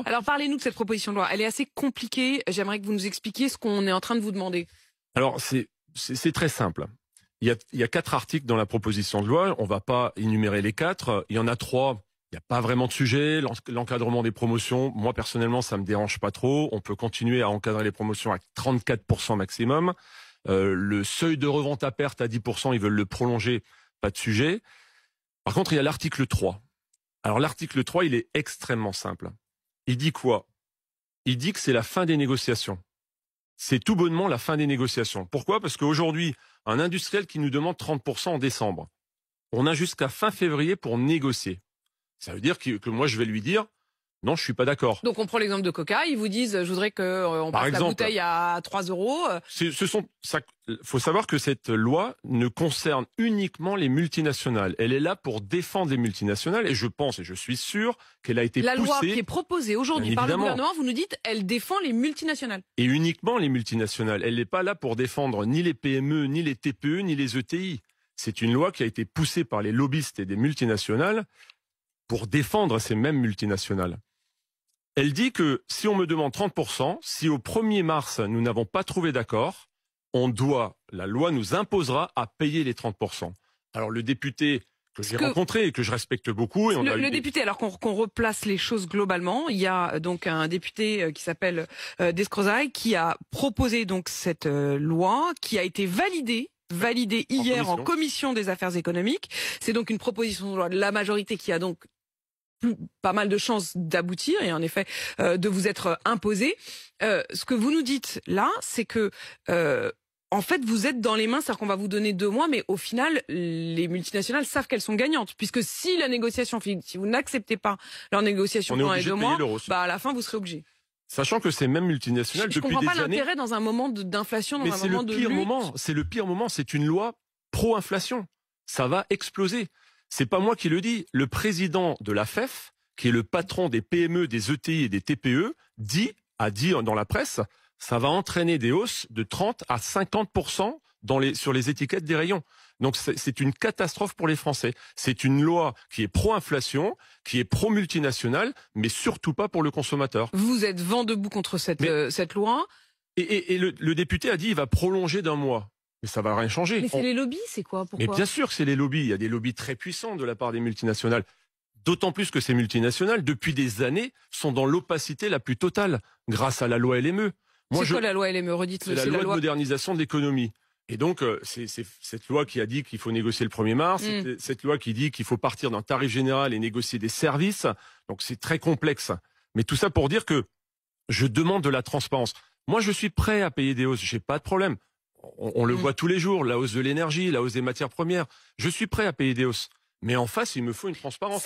Alors parlez-nous de cette proposition de loi. Elle est assez compliquée. J'aimerais que vous nous expliquiez ce qu'on est en train de vous demander. Alors c'est très simple. Il y a 4 articles dans la proposition de loi. On va pas énumérer les 4. Il y en a 3. Il n'y a pas vraiment de sujet. L'encadrement des promotions, moi personnellement, ça me dérange pas trop. On peut continuer à encadrer les promotions à 34% maximum. Le seuil de revente à perte à 10%, ils veulent le prolonger, pas de sujet. Par contre, il y a l'article 3. Alors l'article 3, il est extrêmement simple. Il dit quoi? Il dit que c'est la fin des négociations. C'est tout bonnement la fin des négociations. Pourquoi? Parce qu'aujourd'hui, un industriel qui nous demande 30% en décembre, on a jusqu'à fin février pour négocier. Ça veut dire que moi, je vais lui dire, non, je suis pas d'accord. Donc on prend l'exemple de Coca, ils vous disent, je voudrais qu'on passe la bouteille à 3 €. Faut savoir que cette loi ne concerne uniquement les multinationales. Elle est là pour défendre les multinationales et je pense et je suis sûr qu'elle a été poussée. La loi qui est proposée aujourd'hui par le gouvernement, vous nous dites, elle défend les multinationales. Et uniquement les multinationales. Elle n'est pas là pour défendre ni les PME, ni les TPE, ni les ETI. C'est une loi qui a été poussée par les lobbyistes et des multinationales pour défendre ces mêmes multinationales. Elle dit que si on me demande 30%, si au 1er mars nous n'avons pas trouvé d'accord, la loi nous imposera à payer les 30%. Alors le député que j'ai rencontré et que je respecte beaucoup... Le député, alors qu'on replace les choses globalement, il y a donc un député qui s'appelle Descrozaille qui a proposé donc cette loi qui a été validée hier en commission des affaires économiques. C'est donc une proposition de loi de la majorité qui a donc pas mal de chances d'aboutir et en effet de vous être imposé. Ce que vous nous dites là, c'est que en fait vous êtes dans les mains, c'est-à-dire qu'on va vous donner 2 mois, mais au final les multinationales savent qu'elles sont gagnantes, puisque si la négociation, si vous n'acceptez pas leur négociation pendant les 2 mois, à la fin vous serez obligé. Sachant que ces mêmes multinationales, depuis des années... Je comprends pas l'intérêt dans un moment d'inflation, dans un moment de lutte. C'est le pire moment, c'est une loi pro-inflation. Ça va exploser. C'est pas moi qui le dis. Le président de la FEF, qui est le patron des PME, des ETI et des TPE, a dit dans la presse, ça va entraîner des hausses de 30 à 50% sur les étiquettes des rayons. Donc c'est une catastrophe pour les Français. C'est une loi qui est pro-inflation, qui est pro-multinationale, mais surtout pas pour le consommateur. Vous êtes vent debout contre cette loi. Et le député a dit il va prolonger d'1 mois. Mais ça va rien changer. Mais c'est les lobbies, c'est quoi? Pourquoi? Mais bien sûr que c'est les lobbies. Il y a des lobbies très puissants de la part des multinationales. D'autant plus que ces multinationales, depuis des années, sont dans l'opacité la plus totale, grâce à la loi LME. C'est quoi la loi LME? Redites-le. C'est la loi de modernisation de l'économie. Et donc, c'est cette loi qui a dit qu'il faut négocier le 1er mars, cette loi qui dit qu'il faut partir d'un tarif général et négocier des services. Donc c'est très complexe. Mais tout ça pour dire que je demande de la transparence. Moi, je suis prêt à payer des hausses, j'ai pas de problème. On le voit tous les jours, la hausse de l'énergie, la hausse des matières premières. Je suis prêt à payer des hausses. Mais en face, il me faut une transparence.